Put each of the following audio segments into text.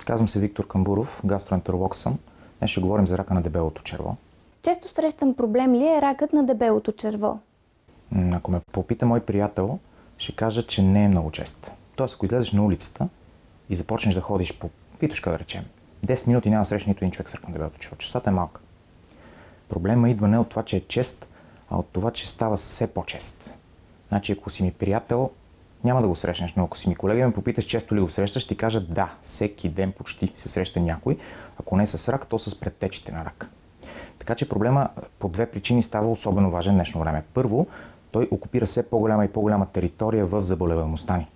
Казвам се Виктор Камбуров, гастроентеролог съм. Днес ще говорим за рака на дебелото черво. Често срещан проблем ли е ракът на дебелото черво? Ако ме попита мой приятел, ще кажа, че не е много чест. Тоест, ако излезеш на улицата и започнеш да ходиш по Витошка, да речем, 10 минути няма да срещаш нито един човек с рак на дебелото черво. Честотата е малка. Проблема идва не от това, че е чест, а от това, че става все по-чест. Значи, ако си ми приятел, няма да го срещнеш, но ако си ми колега и ме попиташ често ли го срещаш, ще кажа да, всеки ден почти се среща някой, ако не с рак, то с предтечите на рак. Така че проблема по две причини става особено важен в днешно време. Първо, той окупира все по-голяма и по-голяма територия в заболеваемостта ни.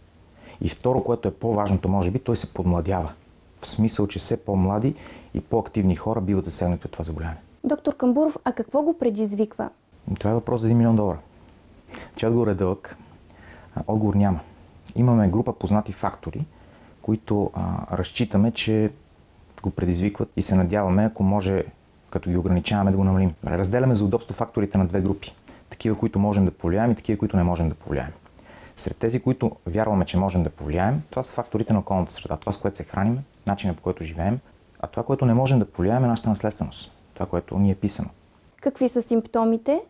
И второ, което е по-важното, може би, той се подмладява. В смисъл, че все по-млади и по-активни хора биват засегнати от това заболяване. Доктор Камбуров, а какво го предизвиква? Това е въпрос за $1 милион. Че отговор е дълъг. Отговор няма. Имаме група познати фактори, които разчитаме, че го предизвикват и се надяваме, ако може, като ги ограничаваме, да го намалим. Разделяме за удобство факторите на две групи. Такива, които можем да повлияем и такива, които не можем да повлияем. Сред тези, които вярваме, че можем да повлияем, това са факторите на околната среда. Това, с което се храним, начинът, по който живеем. А това, което не можем да повлияем, е нашата наследственост. Това, което ни е писано. Какви са симптомите?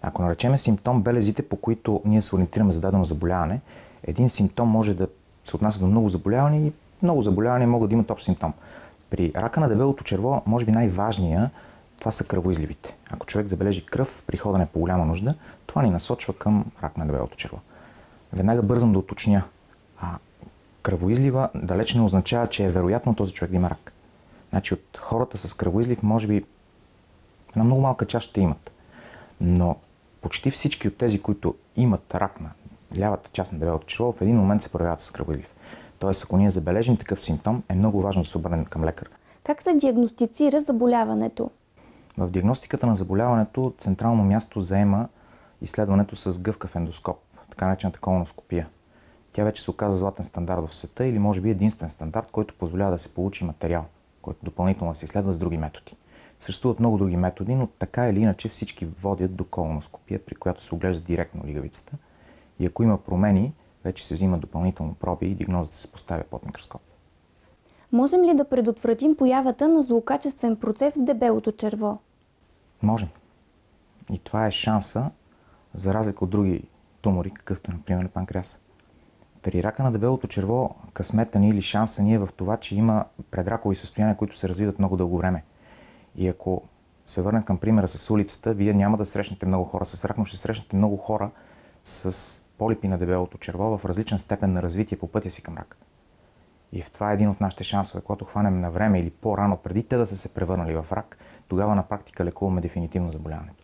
Ако наречем симптом белезите, по които ние се ориентираме за дадено заболяване, един симптом може да се отнася до много заболявания и много заболявания могат да имат общ симптом. При рака на дебелото черво, може би най-важния, това са кръвоизливите. Ако човек забележи кръв при ходене по голяма нужда, това ни насочва към рак на дебелото черво. Веднага бързам да уточня. Кръвоизлива далеч не означава, че е вероятно този човек да има рак. Значи от хората с кръвоизлив, може би една много малка част ще имат. Но почти всички от тези, които имат рак на лявата част на дебелото черво, в един момент се проявяват с кръвоизлив. Тоест, ако ние забележим такъв симптом, е много важно да се обърнем към лекар. Как се диагностицира заболяването? В диагностиката на заболяването централно място заема изследването с гъвкав ендоскоп, така наречената колоноскопия. Тя вече се оказа златен стандарт в света или може би единствен стандарт, който позволява да се получи материал, който допълнително се изследва с други методи. Съществуват много други методи, но така или иначе всички водят до колоноскопия, при която се оглежда директно лигавицата. И ако има промени, вече се взимат допълнително проби и диагнозата се поставя под микроскоп. Можем ли да предотвратим появата на злокачествен процес в дебелото черво? Можем. И това е шанса, за разлика от други тумори, какъвто например панкреаса. При рака на дебелото черво късмета ни или шанса ни е в това, че има предракови състояния, които се развиват много дълго време. И ако се върнем към примера с улицата, вие няма да срещнете много хора с рак, но ще срещнете много хора с полипи на дебелото черво в различен степен на развитие по пътя си към рак. И в това е един от нашите шансове, когато хванем на време или по-рано, преди те да са се превърнали в рак, тогава на практика лекуваме дефинитивно заболяването.